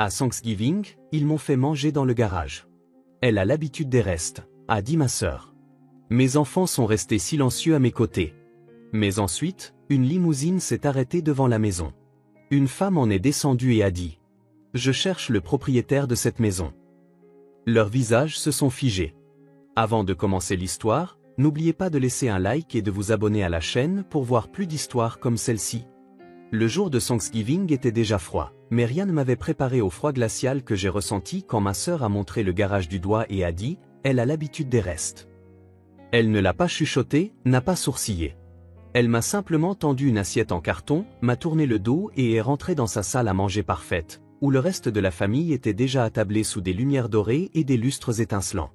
À Thanksgiving, ils m'ont fait manger dans le garage. Elle a l'habitude des restes, a dit ma sœur. Mes enfants sont restés silencieux à mes côtés. Mais ensuite, une limousine s'est arrêtée devant la maison. Une femme en est descendue et a dit « Je cherche le propriétaire de cette maison ». Leurs visages se sont figés. Avant de commencer l'histoire, n'oubliez pas de laisser un like et de vous abonner à la chaîne pour voir plus d'histoires comme celle-ci. Le jour de Thanksgiving était déjà froid, mais rien ne m'avait préparé au froid glacial que j'ai ressenti quand ma sœur a montré le garage du doigt et a dit « Elle a l'habitude des restes ». Elle ne l'a pas chuchoté, n'a pas sourcillé. Elle m'a simplement tendu une assiette en carton, m'a tourné le dos et est rentrée dans sa salle à manger parfaite, où le reste de la famille était déjà attablé sous des lumières dorées et des lustres étincelants.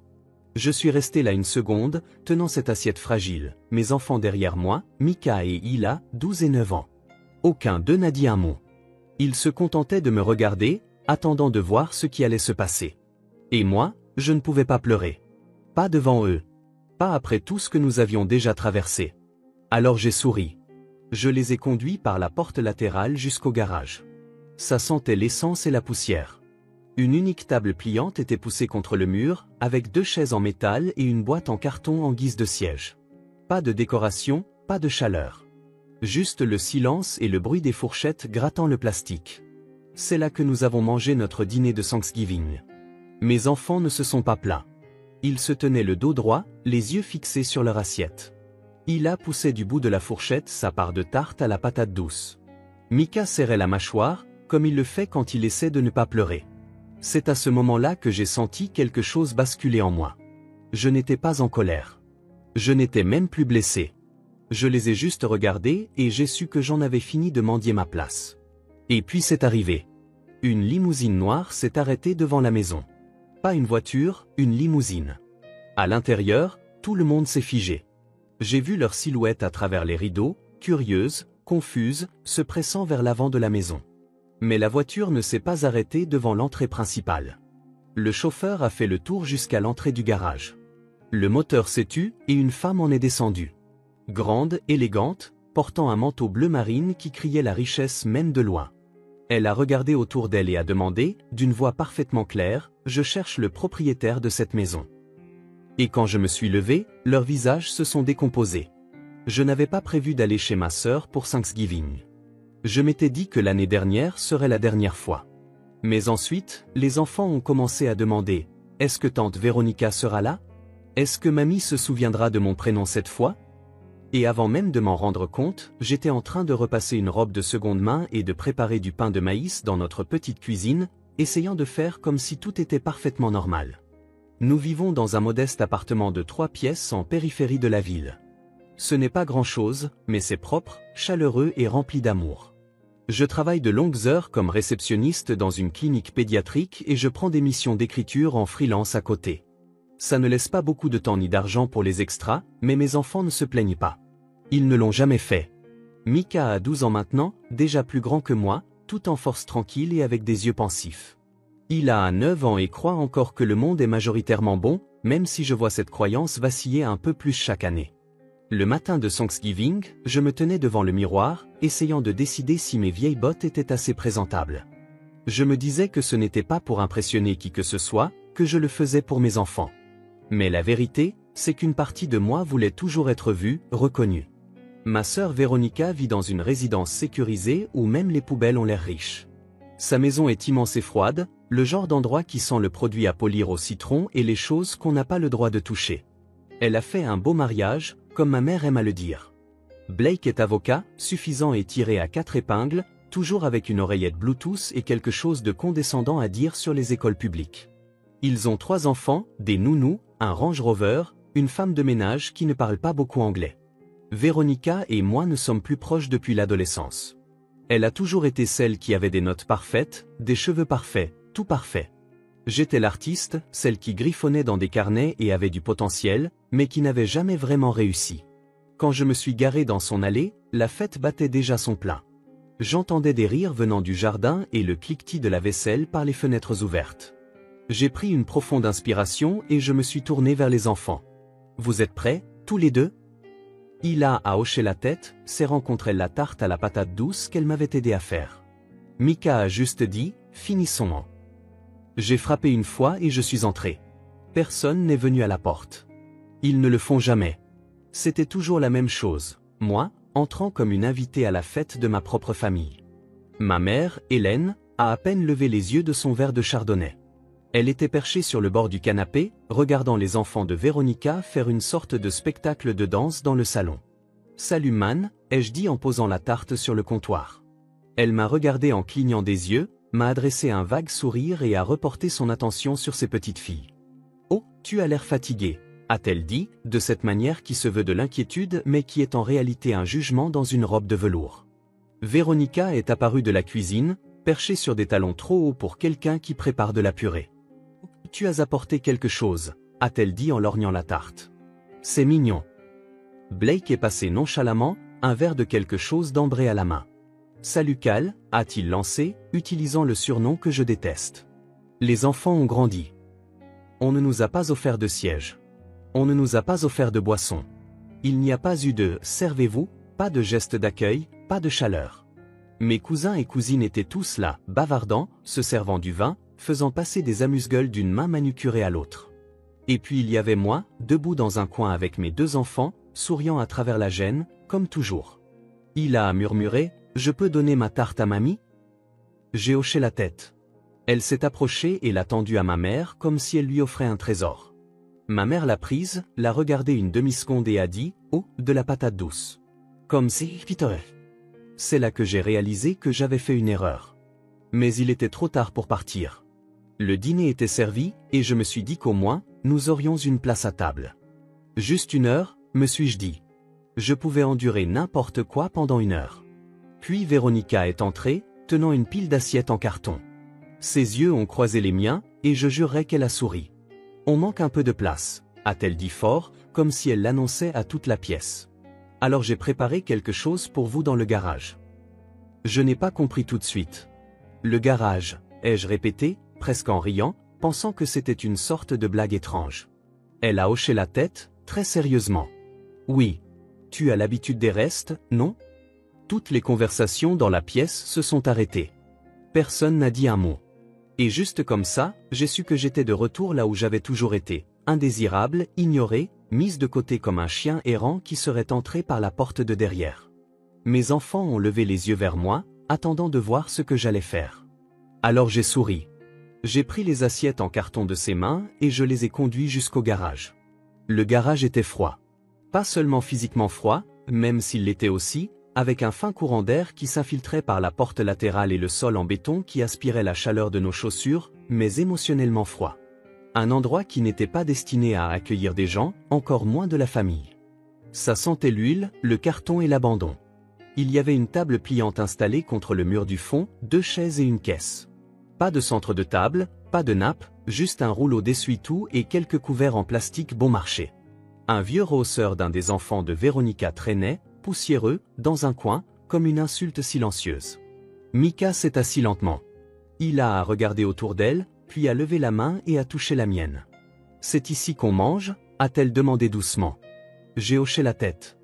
Je suis resté là une seconde, tenant cette assiette fragile, mes enfants derrière moi, Mika et Hila, 12 et 9 ans. Aucun d'eux n'a dit un mot. Ils se contentaient de me regarder, attendant de voir ce qui allait se passer. Et moi, je ne pouvais pas pleurer. Pas devant eux. Pas après tout ce que nous avions déjà traversé. Alors j'ai souri. Je les ai conduits par la porte latérale jusqu'au garage. Ça sentait l'essence et la poussière. Une unique table pliante était poussée contre le mur, avec 2 chaises en métal et une boîte en carton en guise de siège. Pas de décoration, pas de chaleur. Juste le silence et le bruit des fourchettes grattant le plastique. C'est là que nous avons mangé notre dîner de Thanksgiving. Mes enfants ne se sont pas plaints. Ils se tenaient le dos droit, les yeux fixés sur leur assiette. Hila poussait du bout de la fourchette sa part de tarte à la patate douce. Mika serrait la mâchoire, comme il le fait quand il essaie de ne pas pleurer. C'est à ce moment-là que j'ai senti quelque chose basculer en moi. Je n'étais pas en colère. Je n'étais même plus blessé. Je les ai juste regardés et j'ai su que j'en avais fini de mendier ma place. Et puis c'est arrivé. Une limousine noire s'est arrêtée devant la maison. Pas une voiture, une limousine. À l'intérieur, tout le monde s'est figé. J'ai vu leur silhouette à travers les rideaux, curieuse, confuse, se pressant vers l'avant de la maison. Mais la voiture ne s'est pas arrêtée devant l'entrée principale. Le chauffeur a fait le tour jusqu'à l'entrée du garage. Le moteur s'est tu et une femme en est descendue. Grande, élégante, portant un manteau bleu marine qui criait la richesse même de loin. Elle a regardé autour d'elle et a demandé, d'une voix parfaitement claire, « Je cherche le propriétaire de cette maison ». Et quand je me suis levé, leurs visages se sont décomposés. Je n'avais pas prévu d'aller chez ma sœur pour Thanksgiving. Je m'étais dit que l'année dernière serait la dernière fois. Mais ensuite, les enfants ont commencé à demander « Est-ce que tante Véronica sera là? Est-ce que mamie se souviendra de mon prénom cette fois ?» Et avant même de m'en rendre compte, j'étais en train de repasser une robe de seconde main et de préparer du pain de maïs dans notre petite cuisine, essayant de faire comme si tout était parfaitement normal. Nous vivons dans un modeste appartement de 3 pièces en périphérie de la ville. Ce n'est pas grand-chose, mais c'est propre, chaleureux et rempli d'amour. Je travaille de longues heures comme réceptionniste dans une clinique pédiatrique et je prends des missions d'écriture en freelance à côté. Ça ne laisse pas beaucoup de temps ni d'argent pour les extras, mais mes enfants ne se plaignent pas. Ils ne l'ont jamais fait. Mika a 12 ans maintenant, déjà plus grand que moi, tout en force tranquille et avec des yeux pensifs. Il a 9 ans et croit encore que le monde est majoritairement bon, même si je vois cette croyance vaciller un peu plus chaque année. Le matin de Thanksgiving, je me tenais devant le miroir, essayant de décider si mes vieilles bottes étaient assez présentables. Je me disais que ce n'était pas pour impressionner qui que ce soit, que je le faisais pour mes enfants. Mais la vérité, c'est qu'une partie de moi voulait toujours être vue, reconnue. Ma sœur Véronica vit dans une résidence sécurisée où même les poubelles ont l'air riches. Sa maison est immense et froide, le genre d'endroit qui sent le produit à polir au citron et les choses qu'on n'a pas le droit de toucher. Elle a fait un beau mariage, comme ma mère aime à le dire. Blake est avocat, suffisant et tiré à 4 épingles, toujours avec une oreillette Bluetooth et quelque chose de condescendant à dire sur les écoles publiques. Ils ont 3 enfants, des nounous, un Range Rover, une femme de ménage qui ne parle pas beaucoup anglais. Véronica et moi ne sommes plus proches depuis l'adolescence. Elle a toujours été celle qui avait des notes parfaites, des cheveux parfaits, tout parfait. J'étais l'artiste, celle qui griffonnait dans des carnets et avait du potentiel, mais qui n'avait jamais vraiment réussi. Quand je me suis garé dans son allée, la fête battait déjà son plein. J'entendais des rires venant du jardin et le cliquetis de la vaisselle par les fenêtres ouvertes. J'ai pris une profonde inspiration et je me suis tourné vers les enfants. « Vous êtes prêts, tous les deux ?» Hila a hoché la tête, serrant contre elle la tarte à la patate douce qu'elle m'avait aidé à faire. Mika a juste dit « Finissons-en ». J'ai frappé une fois et je suis entré. Personne n'est venu à la porte. Ils ne le font jamais. C'était toujours la même chose, moi, entrant comme une invitée à la fête de ma propre famille. Ma mère, Hélène, a à peine levé les yeux de son verre de chardonnay. Elle était perchée sur le bord du canapé, regardant les enfants de Véronica faire une sorte de spectacle de danse dans le salon. « Salut man », ai-je dit en posant la tarte sur le comptoir. Elle m'a regardé en clignant des yeux, m'a adressé un vague sourire et a reporté son attention sur ses petites filles. « Oh, tu as l'air fatiguée », a-t-elle dit, de cette manière qui se veut de l'inquiétude mais qui est en réalité un jugement dans une robe de velours. Véronica est apparue de la cuisine, perchée sur des talons trop hauts pour quelqu'un qui prépare de la purée. « Tu as apporté quelque chose », a-t-elle dit en lorgnant la tarte. « C'est mignon. » Blake est passé nonchalamment, un verre de quelque chose d'ambré à la main. « Salut Cal », a-t-il lancé, utilisant le surnom que je déteste. Les enfants ont grandi. On ne nous a pas offert de siège. On ne nous a pas offert de boisson. Il n'y a pas eu de « servez-vous », pas de geste d'accueil, pas de chaleur. Mes cousins et cousines étaient tous là, bavardant, se servant du vin, faisant passer des amuse-gueules d'une main manucurée à l'autre. Et puis il y avait moi, debout dans un coin avec mes 2 enfants, souriant à travers la gêne, comme toujours. Il a murmuré « Je peux donner ma tarte à mamie ?» J'ai hoché la tête. Elle s'est approchée et l'a tendue à ma mère comme si elle lui offrait un trésor. Ma mère l'a prise, l'a regardée une demi-seconde et a dit « Oh, de la patate douce. » Comme si pittoresque. C'est là que j'ai réalisé que j'avais fait une erreur. Mais il était trop tard pour partir. Le dîner était servi, et je me suis dit qu'au moins, nous aurions une place à table. Juste 1 heure, me suis-je dit. Je pouvais endurer n'importe quoi pendant 1 heure. Puis Véronica est entrée, tenant une pile d'assiettes en carton. Ses yeux ont croisé les miens, et je jurerais qu'elle a souri. « On manque un peu de place », a-t-elle dit fort, comme si elle l'annonçait à toute la pièce. Alors j'ai préparé quelque chose pour vous dans le garage. Je n'ai pas compris tout de suite. Le garage, ai-je répété, presque en riant, pensant que c'était une sorte de blague étrange. Elle a hoché la tête, très sérieusement. Oui. Tu as l'habitude des restes, non? Toutes les conversations dans la pièce se sont arrêtées. Personne n'a dit un mot. Et juste comme ça, j'ai su que j'étais de retour là où j'avais toujours été, indésirable, ignoré, mise de côté comme un chien errant qui serait entré par la porte de derrière. Mes enfants ont levé les yeux vers moi, attendant de voir ce que j'allais faire. Alors j'ai souri. J'ai pris les assiettes en carton de ses mains et je les ai conduits jusqu'au garage. Le garage était froid. Pas seulement physiquement froid, même s'il l'était aussi, avec un fin courant d'air qui s'infiltrait par la porte latérale et le sol en béton qui aspirait la chaleur de nos chaussures, mais émotionnellement froid. Un endroit qui n'était pas destiné à accueillir des gens, encore moins de la famille. Ça sentait l'huile, le carton et l'abandon. Il y avait une table pliante installée contre le mur du fond, 2 chaises et une caisse. Pas de centre de table, pas de nappe, juste un rouleau d'essuie-tout et quelques couverts en plastique bon marché. Un vieux rehausseur d'un des enfants de Véronica traînait, poussiéreux, dans un coin, comme une insulte silencieuse. Mika s'est assis lentement. Il a regardé autour d'elle, puis a levé la main et a touché la mienne. « C'est ici qu'on mange ?» a-t-elle demandé doucement. J'ai hoché la tête.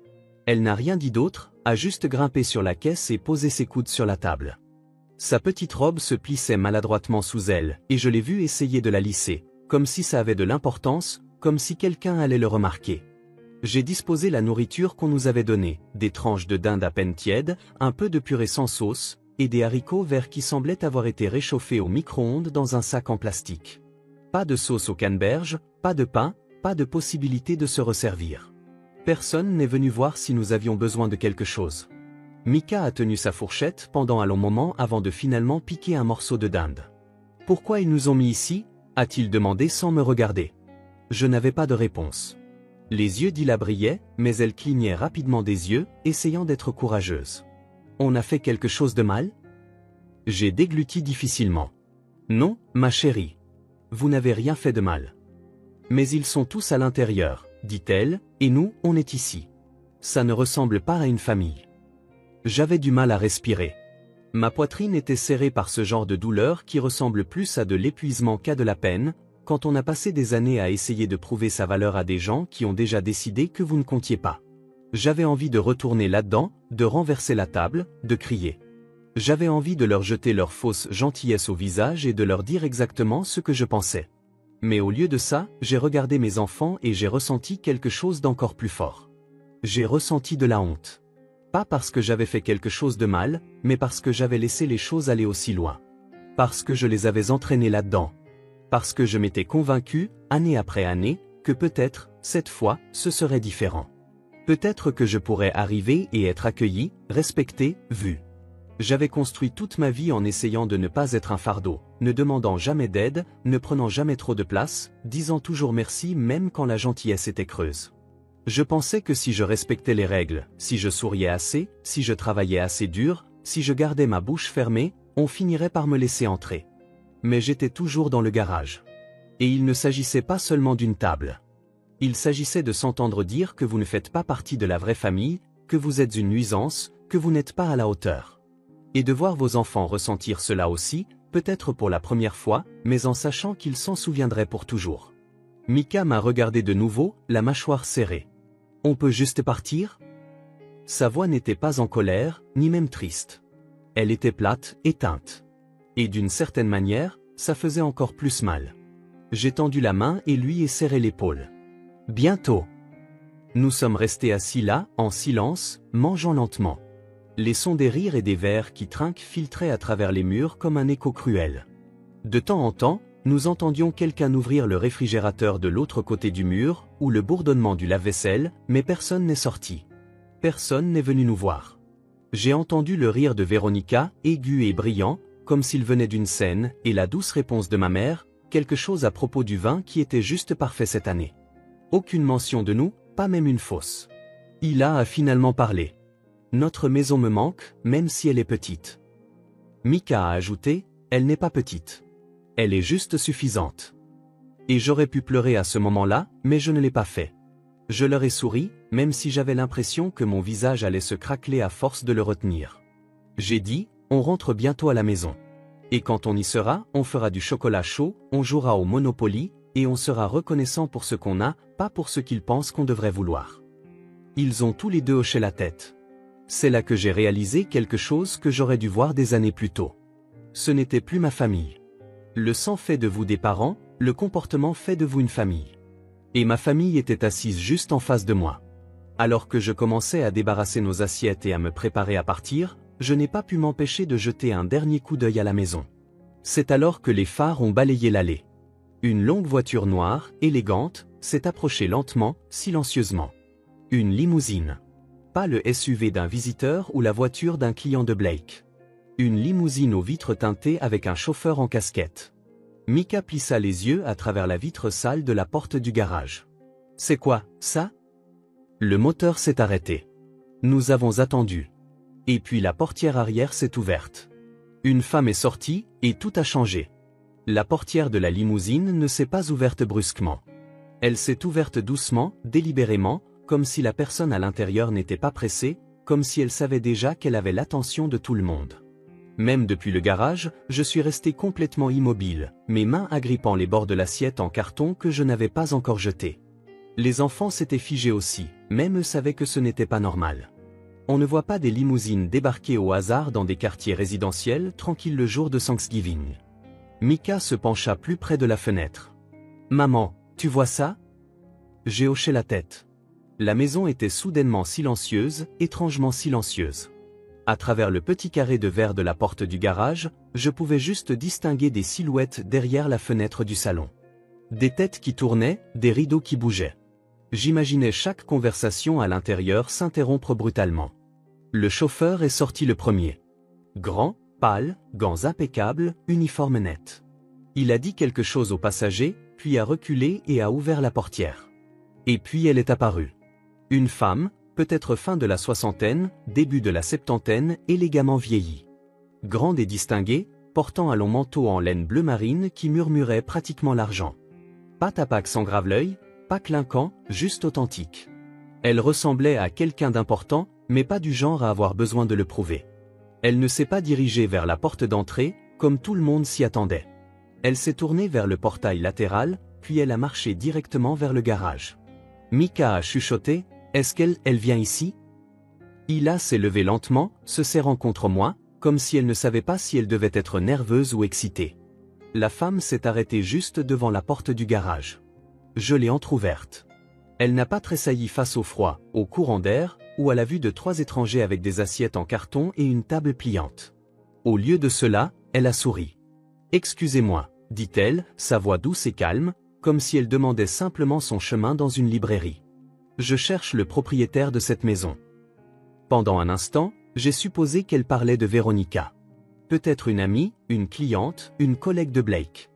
Elle n'a rien dit d'autre, a juste grimpé sur la caisse et posé ses coudes sur la table. Sa petite robe se plissait maladroitement sous elle, et je l'ai vue essayer de la lisser, comme si ça avait de l'importance, comme si quelqu'un allait le remarquer. J'ai disposé la nourriture qu'on nous avait donnée, des tranches de dinde à peine tièdes, un peu de purée sans sauce, et des haricots verts qui semblaient avoir été réchauffés au micro-ondes dans un sac en plastique. Pas de sauce au canneberge, pas de pain, pas de possibilité de se resservir. Personne n'est venu voir si nous avions besoin de quelque chose. Mika a tenu sa fourchette pendant un long moment avant de finalement piquer un morceau de dinde. « Pourquoi ils nous ont mis ici ?» a-t-il demandé sans me regarder. Je n'avais pas de réponse. Les yeux d'Ila brillaient, mais elle clignait rapidement des yeux, essayant d'être courageuse. « On a fait quelque chose de mal ?» J'ai dégluti difficilement. « Non, ma chérie. Vous n'avez rien fait de mal. Mais ils sont tous à l'intérieur, dit-elle, et nous, on est ici. Ça ne ressemble pas à une famille. » J'avais du mal à respirer. Ma poitrine était serrée par ce genre de douleur qui ressemble plus à de l'épuisement qu'à de la peine, quand on a passé des années à essayer de prouver sa valeur à des gens qui ont déjà décidé que vous ne comptiez pas. J'avais envie de retourner là-dedans, de renverser la table, de crier. J'avais envie de leur jeter leur fausse gentillesse au visage et de leur dire exactement ce que je pensais. Mais au lieu de ça, j'ai regardé mes enfants et j'ai ressenti quelque chose d'encore plus fort. J'ai ressenti de la honte. Pas parce que j'avais fait quelque chose de mal, mais parce que j'avais laissé les choses aller aussi loin. Parce que je les avais entraînés là-dedans. Parce que je m'étais convaincu, année après année, que peut-être, cette fois, ce serait différent. Peut-être que je pourrais arriver et être accueilli, respecté, vu. J'avais construit toute ma vie en essayant de ne pas être un fardeau, ne demandant jamais d'aide, ne prenant jamais trop de place, disant toujours merci même quand la gentillesse était creuse. Je pensais que si je respectais les règles, si je souriais assez, si je travaillais assez dur, si je gardais ma bouche fermée, on finirait par me laisser entrer. Mais j'étais toujours dans le garage. Et il ne s'agissait pas seulement d'une table. Il s'agissait de s'entendre dire que vous ne faites pas partie de la vraie famille, que vous êtes une nuisance, que vous n'êtes pas à la hauteur. Et de voir vos enfants ressentir cela aussi, peut-être pour la première fois, mais en sachant qu'ils s'en souviendraient pour toujours. Mika m'a regardé de nouveau, la mâchoire serrée. « On peut juste partir ?» Sa voix n'était pas en colère, ni même triste. Elle était plate, éteinte. Et d'une certaine manière, ça faisait encore plus mal. J'ai tendu la main et lui ai serré l'épaule. « Bientôt !» Nous sommes restés assis là, en silence, mangeant lentement. Les sons des rires et des verres qui trinquent filtraient à travers les murs comme un écho cruel. De temps en temps, nous entendions quelqu'un ouvrir le réfrigérateur de l'autre côté du mur, ou le bourdonnement du lave-vaisselle, mais personne n'est sorti. Personne n'est venu nous voir. J'ai entendu le rire de Véronica, aigu et brillant, comme s'il venait d'une scène, et la douce réponse de ma mère, quelque chose à propos du vin qui était juste parfait cette année. Aucune mention de nous, pas même une fausse. Ila a finalement parlé. Notre maison me manque, même si elle est petite. Mika a ajouté, elle n'est pas petite. Elle est juste suffisante. Et j'aurais pu pleurer à ce moment-là, mais je ne l'ai pas fait. Je leur ai souri, même si j'avais l'impression que mon visage allait se craqueler à force de le retenir. J'ai dit, on rentre bientôt à la maison. Et quand on y sera, on fera du chocolat chaud, on jouera au Monopoly, et on sera reconnaissant pour ce qu'on a, pas pour ce qu'ils pensent qu'on devrait vouloir. Ils ont tous les deux hoché la tête. C'est là que j'ai réalisé quelque chose que j'aurais dû voir des années plus tôt. Ce n'était plus ma famille. Le sang fait de vous des parents, le comportement fait de vous une famille. Et ma famille était assise juste en face de moi. Alors que je commençais à débarrasser nos assiettes et à me préparer à partir, je n'ai pas pu m'empêcher de jeter un dernier coup d'œil à la maison. C'est alors que les phares ont balayé l'allée. Une longue voiture noire, élégante, s'est approchée lentement, silencieusement. Une limousine. Pas le SUV d'un visiteur ou la voiture d'un client de Blake. Une limousine aux vitres teintées avec un chauffeur en casquette. Mika plissa les yeux à travers la vitre sale de la porte du garage. « C'est quoi, ça ?» Le moteur s'est arrêté. Nous avons attendu. Et puis la portière arrière s'est ouverte. Une femme est sortie, et tout a changé. La portière de la limousine ne s'est pas ouverte brusquement. Elle s'est ouverte doucement, délibérément, comme si la personne à l'intérieur n'était pas pressée, comme si elle savait déjà qu'elle avait l'attention de tout le monde. Même depuis le garage, je suis resté complètement immobile, mes mains agrippant les bords de l'assiette en carton que je n'avais pas encore jeté. Les enfants s'étaient figés aussi, même eux savaient que ce n'était pas normal. On ne voit pas des limousines débarquer au hasard dans des quartiers résidentiels tranquilles le jour de Thanksgiving. Mika se pencha plus près de la fenêtre. « Maman, tu vois ça ?» J'ai hoché la tête. La maison était soudainement silencieuse, étrangement silencieuse. À travers le petit carré de verre de la porte du garage, je pouvais juste distinguer des silhouettes derrière la fenêtre du salon. Des têtes qui tournaient, des rideaux qui bougeaient. J'imaginais chaque conversation à l'intérieur s'interrompre brutalement. Le chauffeur est sorti le premier. Grand, pâle, gants impeccables, uniforme net. Il a dit quelque chose au passager, puis a reculé et a ouvert la portière. Et puis elle est apparue. Une femme, peut-être fin de la soixantaine, début de la septantaine, élégamment vieillie. Grande et distinguée, portant un long manteau en laine bleu marine qui murmurait pratiquement l'argent. Pas tapac sans grave-l'œil, pas clinquant, juste authentique. Elle ressemblait à quelqu'un d'important, mais pas du genre à avoir besoin de le prouver. Elle ne s'est pas dirigée vers la porte d'entrée, comme tout le monde s'y attendait. Elle s'est tournée vers le portail latéral, puis elle a marché directement vers le garage. Mika a chuchoté, « Est-ce qu'elle vient ici ?» Ila s'est levée lentement, se serrant contre moi, comme si elle ne savait pas si elle devait être nerveuse ou excitée. La femme s'est arrêtée juste devant la porte du garage. Je l'ai entr'ouverte. Elle n'a pas tressailli face au froid, au courant d'air, ou à la vue de 3 étrangers avec des assiettes en carton et une table pliante. Au lieu de cela, elle a souri. « Excusez-moi », dit-elle, sa voix douce et calme, comme si elle demandait simplement son chemin dans une librairie. « Je cherche le propriétaire de cette maison. » Pendant un instant, j'ai supposé qu'elle parlait de Véronica. Peut-être une amie, une cliente, une collègue de Blake.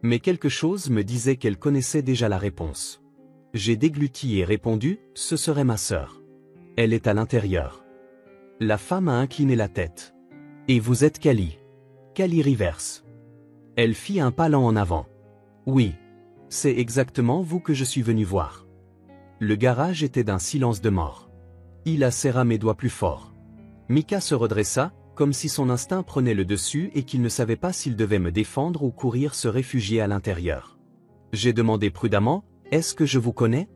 Mais quelque chose me disait qu'elle connaissait déjà la réponse. J'ai dégluti et répondu, ce serait ma sœur. Elle est à l'intérieur. La femme a incliné la tête. Et vous êtes Callie. Callie Rivers. Elle fit un pas lent en avant. Oui. C'est exactement vous que je suis venu voir. Le garage était d'un silence de mort. Il serra mes doigts plus fort. Mika se redressa, comme si son instinct prenait le dessus et qu'il ne savait pas s'il devait me défendre ou courir se réfugier à l'intérieur. J'ai demandé prudemment, « Est-ce que je vous connais ?»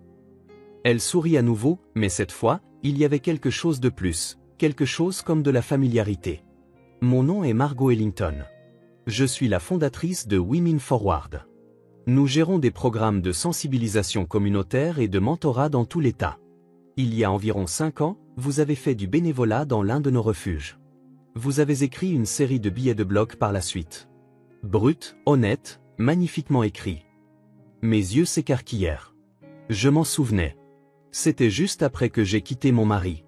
Elle sourit à nouveau, mais cette fois, il y avait quelque chose de plus, quelque chose comme de la familiarité. « Mon nom est Margot Ellington. Je suis la fondatrice de Women Forward. Nous gérons des programmes de sensibilisation communautaire et de mentorat dans tout l'État. Il y a environ 5 ans, vous avez fait du bénévolat dans l'un de nos refuges. Vous avez écrit une série de billets de blog par la suite. Brut, honnête, magnifiquement écrit. Mes yeux s'écarquillèrent. Je m'en souvenais. C'était juste après que j'ai quitté mon mari.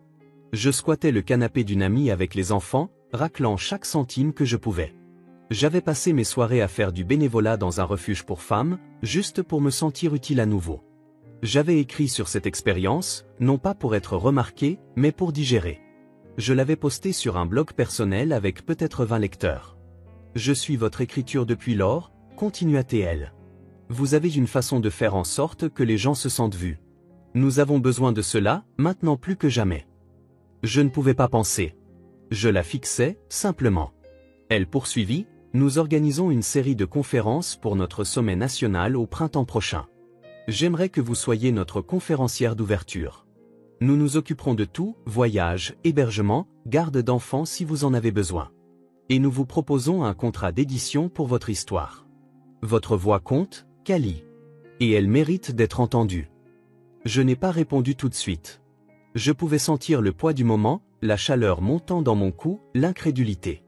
Je squattais le canapé d'une amie avec les enfants, raclant chaque centime que je pouvais. J'avais passé mes soirées à faire du bénévolat dans un refuge pour femmes, juste pour me sentir utile à nouveau. J'avais écrit sur cette expérience, non pas pour être remarqué, mais pour digérer. Je l'avais posté sur un blog personnel avec peut-être 20 lecteurs. Je suis votre écriture depuis lors, continua-t-elle. Vous avez une façon de faire en sorte que les gens se sentent vus. Nous avons besoin de cela, maintenant plus que jamais. Je ne pouvais pas penser. Je la fixais, simplement. Elle poursuivit, nous organisons une série de conférences pour notre sommet national au printemps prochain. J'aimerais que vous soyez notre conférencière d'ouverture. Nous nous occuperons de tout, voyage, hébergement, garde d'enfants si vous en avez besoin. Et nous vous proposons un contrat d'édition pour votre histoire. Votre voix compte, Callie. Et elle mérite d'être entendue. Je n'ai pas répondu tout de suite. Je pouvais sentir le poids du moment, la chaleur montant dans mon cou, l'incrédulité.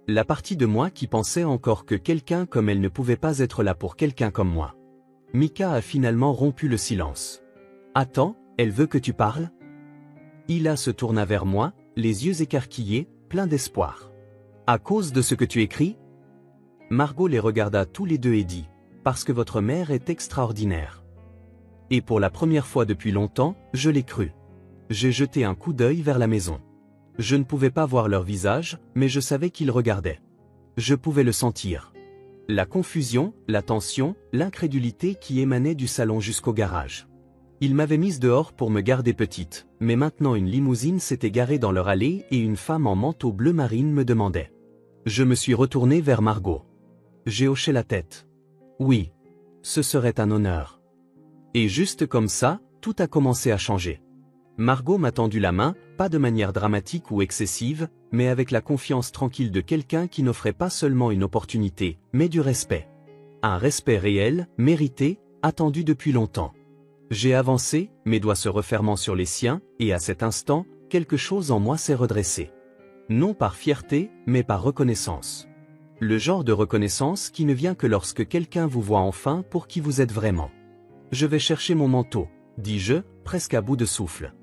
La partie de moi qui pensait encore que quelqu'un comme elle ne pouvait pas être là pour quelqu'un comme moi. Mika a finalement rompu le silence. « Attends, elle veut que tu parles ?» Hila se tourna vers moi, les yeux écarquillés, plein d'espoir. « À cause de ce que tu écris ?» Margot les regarda tous les deux et dit, « Parce que votre mère est extraordinaire. » Et pour la première fois depuis longtemps, je l'ai cru. J'ai jeté un coup d'œil vers la maison. Je ne pouvais pas voir leur visage, mais je savais qu'ils regardaient. Je pouvais le sentir. La confusion, la tension, l'incrédulité qui émanaient du salon jusqu'au garage. Ils m'avaient mise dehors pour me garder petite, mais maintenant une limousine s'était garée dans leur allée et une femme en manteau bleu marine me demandait. Je me suis retourné vers Margot. J'ai hoché la tête. Oui. Ce serait un honneur. Et juste comme ça, tout a commencé à changer. Margot m'a tendu la main, pas de manière dramatique ou excessive, mais avec la confiance tranquille de quelqu'un qui n'offrait pas seulement une opportunité, mais du respect. Un respect réel, mérité, attendu depuis longtemps. J'ai avancé, mes doigts se refermant sur les siens, et à cet instant, quelque chose en moi s'est redressé. Non par fierté, mais par reconnaissance. Le genre de reconnaissance qui ne vient que lorsque quelqu'un vous voit enfin pour qui vous êtes vraiment. Je vais chercher mon manteau, dis-je, presque à bout de souffle.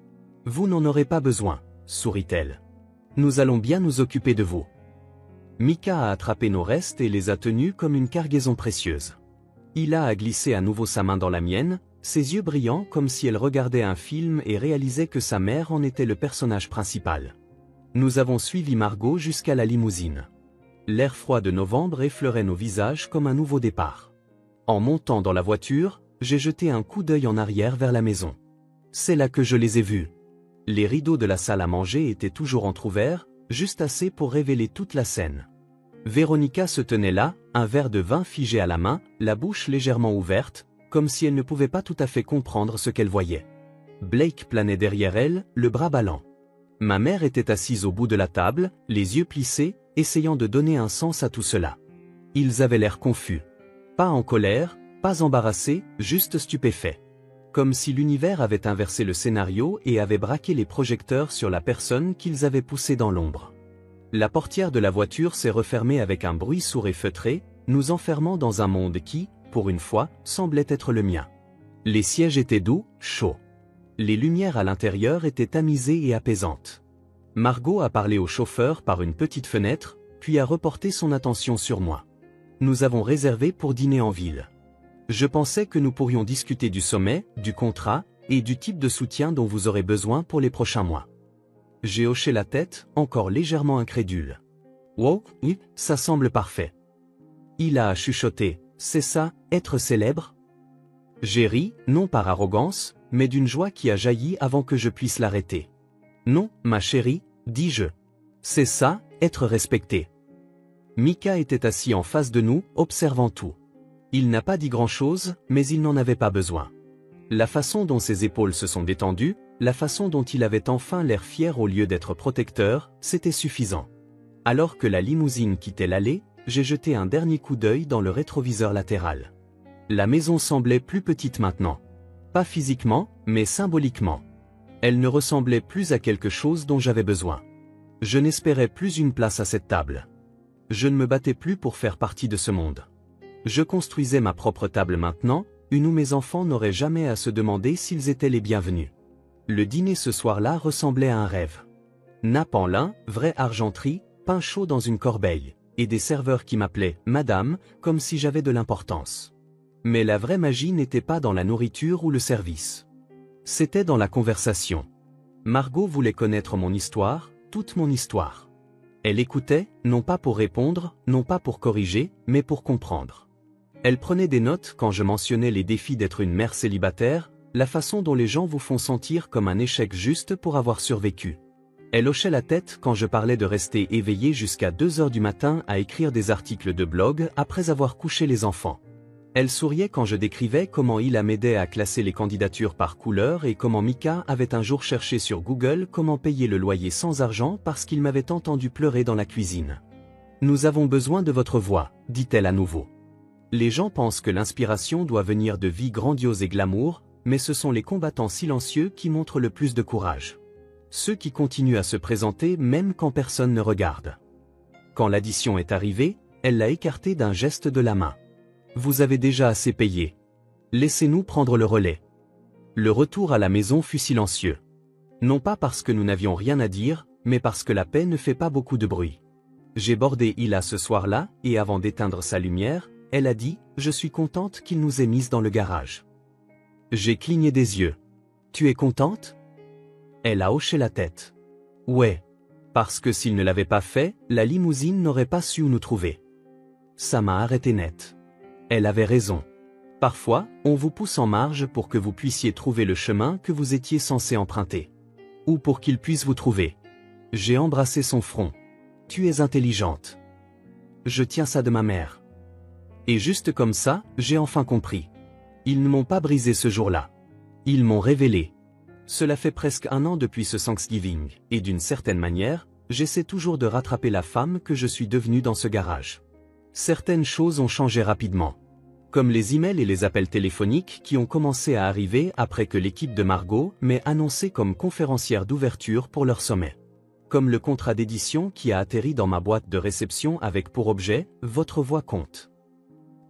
Vous n'en aurez pas besoin, sourit-elle. Nous allons bien nous occuper de vous. Mika a attrapé nos restes et les a tenus comme une cargaison précieuse. Hila a glissé à nouveau sa main dans la mienne, ses yeux brillants comme si elle regardait un film et réalisait que sa mère en était le personnage principal. Nous avons suivi Margot jusqu'à la limousine. L'air froid de novembre effleurait nos visages comme un nouveau départ. En montant dans la voiture, j'ai jeté un coup d'œil en arrière vers la maison. C'est là que je les ai vus. Les rideaux de la salle à manger étaient toujours entr'ouverts, juste assez pour révéler toute la scène. Véronica se tenait là, un verre de vin figé à la main, la bouche légèrement ouverte, comme si elle ne pouvait pas tout à fait comprendre ce qu'elle voyait. Blake planait derrière elle, le bras ballant. Ma mère était assise au bout de la table, les yeux plissés, essayant de donner un sens à tout cela. Ils avaient l'air confus. Pas en colère, pas embarrassés, juste stupéfaits. Comme si l'univers avait inversé le scénario et avait braqué les projecteurs sur la personne qu'ils avaient poussée dans l'ombre. La portière de la voiture s'est refermée avec un bruit sourd et feutré, nous enfermant dans un monde qui, pour une fois, semblait être le mien. Les sièges étaient doux, chauds. Les lumières à l'intérieur étaient tamisées et apaisantes. Margot a parlé au chauffeur par une petite fenêtre, puis a reporté son attention sur moi. Nous avons réservé pour dîner en ville. Je pensais que nous pourrions discuter du sommet, du contrat, et du type de soutien dont vous aurez besoin pour les prochains mois. J'ai hoché la tête, encore légèrement incrédule. Wow, oui, ça semble parfait. Il a chuchoté, c'est ça, être célèbre? J'ai ri, non par arrogance, mais d'une joie qui a jailli avant que je puisse l'arrêter. Non, ma chérie, dis-je. C'est ça, être respecté. Mika était assis en face de nous, observant tout. Il n'a pas dit grand-chose, mais il n'en avait pas besoin. La façon dont ses épaules se sont détendues, la façon dont il avait enfin l'air fier au lieu d'être protecteur, c'était suffisant. Alors que la limousine quittait l'allée, j'ai jeté un dernier coup d'œil dans le rétroviseur latéral. La maison semblait plus petite maintenant. Pas physiquement, mais symboliquement. Elle ne ressemblait plus à quelque chose dont j'avais besoin. Je n'espérais plus une place à cette table. Je ne me battais plus pour faire partie de ce monde. Je construisais ma propre table maintenant, une où mes enfants n'auraient jamais à se demander s'ils étaient les bienvenus. Le dîner ce soir-là ressemblait à un rêve. Nappe en lin, vraie argenterie, pain chaud dans une corbeille, et des serveurs qui m'appelaient « Madame » comme si j'avais de l'importance. Mais la vraie magie n'était pas dans la nourriture ou le service. C'était dans la conversation. Margot voulait connaître mon histoire, toute mon histoire. Elle écoutait, non pas pour répondre, non pas pour corriger, mais pour comprendre. Elle prenait des notes quand je mentionnais les défis d'être une mère célibataire, la façon dont les gens vous font sentir comme un échec juste pour avoir survécu. Elle hochait la tête quand je parlais de rester éveillé jusqu'à 2 heures du matin à écrire des articles de blog après avoir couché les enfants. Elle souriait quand je décrivais comment il m'aidait à classer les candidatures par couleur et comment Mika avait un jour cherché sur Google comment payer le loyer sans argent parce qu'il m'avait entendu pleurer dans la cuisine. « Nous avons besoin de votre voix », dit-elle à nouveau. Les gens pensent que l'inspiration doit venir de vies grandioses et glamour, mais ce sont les combattants silencieux qui montrent le plus de courage. Ceux qui continuent à se présenter même quand personne ne regarde. Quand l'addition est arrivée, elle l'a écarté d'un geste de la main. Vous avez déjà assez payé. Laissez-nous prendre le relais. Le retour à la maison fut silencieux. Non pas parce que nous n'avions rien à dire, mais parce que la paix ne fait pas beaucoup de bruit. J'ai bordé Hila ce soir-là, et avant d'éteindre sa lumière, elle a dit « Je suis contente qu'il nous ait mises dans le garage ». J'ai cligné des yeux. « Tu es contente ?» Elle a hoché la tête. « Ouais. Parce que s'il ne l'avait pas fait, la limousine n'aurait pas su où nous trouver. » Ça m'a arrêté net. Elle avait raison. Parfois, on vous pousse en marge pour que vous puissiez trouver le chemin que vous étiez censé emprunter. Ou pour qu'il puisse vous trouver. J'ai embrassé son front. « Tu es intelligente. » Je tiens ça de ma mère. Et juste comme ça, j'ai enfin compris. Ils ne m'ont pas brisé ce jour-là. Ils m'ont révélé. Cela fait presque 1 an depuis ce Thanksgiving, et d'une certaine manière, j'essaie toujours de rattraper la femme que je suis devenue dans ce garage. Certaines choses ont changé rapidement. Comme les emails et les appels téléphoniques qui ont commencé à arriver après que l'équipe de Margot m'ait annoncé comme conférencière d'ouverture pour leur sommet. Comme le contrat d'édition qui a atterri dans ma boîte de réception avec pour objet « Votre voix compte ».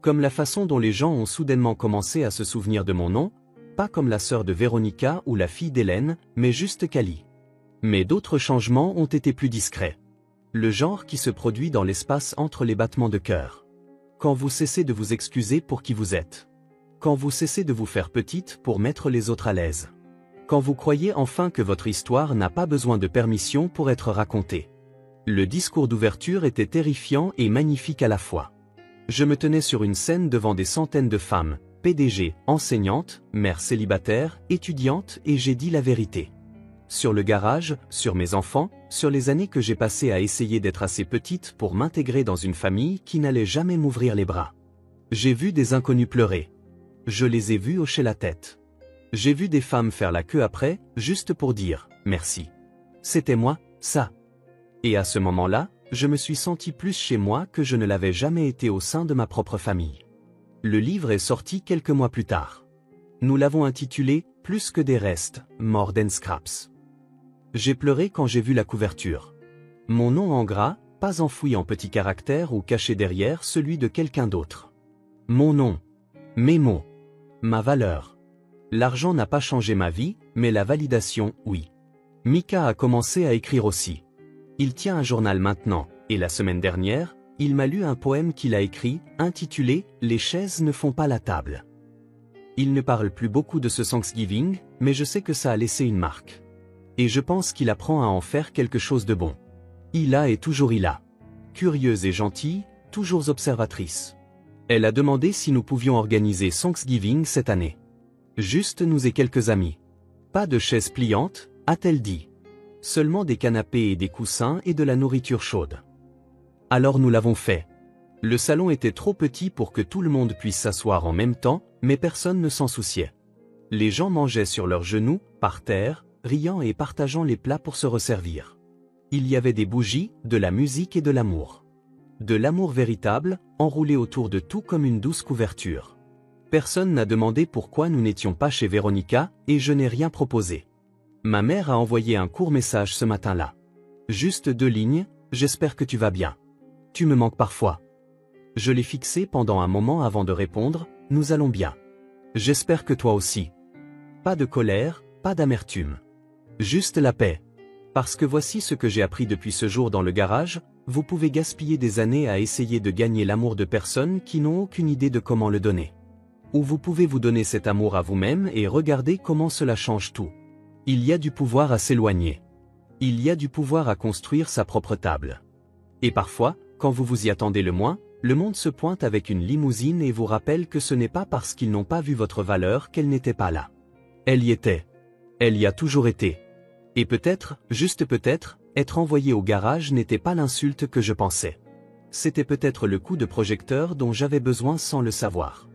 Comme la façon dont les gens ont soudainement commencé à se souvenir de mon nom, pas comme la sœur de Véronica ou la fille d'Hélène, mais juste Cali. Mais d'autres changements ont été plus discrets. Le genre qui se produit dans l'espace entre les battements de cœur. Quand vous cessez de vous excuser pour qui vous êtes. Quand vous cessez de vous faire petite pour mettre les autres à l'aise. Quand vous croyez enfin que votre histoire n'a pas besoin de permission pour être racontée. Le discours d'ouverture était terrifiant et magnifique à la fois. Je me tenais sur une scène devant des centaines de femmes, PDG, enseignantes, mères célibataires, étudiantes, et j'ai dit la vérité. Sur le garage, sur mes enfants, sur les années que j'ai passées à essayer d'être assez petite pour m'intégrer dans une famille qui n'allait jamais m'ouvrir les bras. J'ai vu des inconnus pleurer. Je les ai vus hocher la tête. J'ai vu des femmes faire la queue après, juste pour dire « merci ». C'était moi, ça. Et à ce moment-là, je me suis senti plus chez moi que je ne l'avais jamais été au sein de ma propre famille. Le livre est sorti quelques mois plus tard. Nous l'avons intitulé « Plus que des restes, More Than Scraps ». J'ai pleuré quand j'ai vu la couverture. Mon nom en gras, pas enfoui en petits caractères ou caché derrière celui de quelqu'un d'autre. Mon nom. Mes mots. Ma valeur. L'argent n'a pas changé ma vie, mais la validation, oui. Mika a commencé à écrire aussi. Il tient un journal maintenant, et la semaine dernière, il m'a lu un poème qu'il a écrit, intitulé « Les chaises ne font pas la table ». Il ne parle plus beaucoup de ce Thanksgiving, mais je sais que ça a laissé une marque. Et je pense qu'il apprend à en faire quelque chose de bon. Ila est toujours Ila. Curieuse et gentille, toujours observatrice. Elle a demandé si nous pouvions organiser Thanksgiving cette année. Juste nous et quelques amis. Pas de chaises pliantes, a-t-elle dit. Seulement des canapés et des coussins et de la nourriture chaude. Alors nous l'avons fait. Le salon était trop petit pour que tout le monde puisse s'asseoir en même temps, mais personne ne s'en souciait. Les gens mangeaient sur leurs genoux, par terre, riant et partageant les plats pour se resservir. Il y avait des bougies, de la musique et de l'amour. De l'amour véritable, enroulé autour de tout comme une douce couverture. Personne n'a demandé pourquoi nous n'étions pas chez Véronica, et je n'ai rien proposé. Ma mère a envoyé un court message ce matin-là. Juste 2 lignes, j'espère que tu vas bien. Tu me manques parfois. Je l'ai fixé pendant un moment avant de répondre, nous allons bien. J'espère que toi aussi. Pas de colère, pas d'amertume. Juste la paix. Parce que voici ce que j'ai appris depuis ce jour dans le garage, vous pouvez gaspiller des années à essayer de gagner l'amour de personnes qui n'ont aucune idée de comment le donner. Ou vous pouvez vous donner cet amour à vous-même et regarder comment cela change tout. Il y a du pouvoir à s'éloigner. Il y a du pouvoir à construire sa propre table. Et parfois, quand vous vous y attendez le moins, le monde se pointe avec une limousine et vous rappelle que ce n'est pas parce qu'ils n'ont pas vu votre valeur qu'elle n'était pas là. Elle y était. Elle y a toujours été. Et peut-être, juste peut-être, être envoyé au garage n'était pas l'insulte que je pensais. C'était peut-être le coup de projecteur dont j'avais besoin sans le savoir.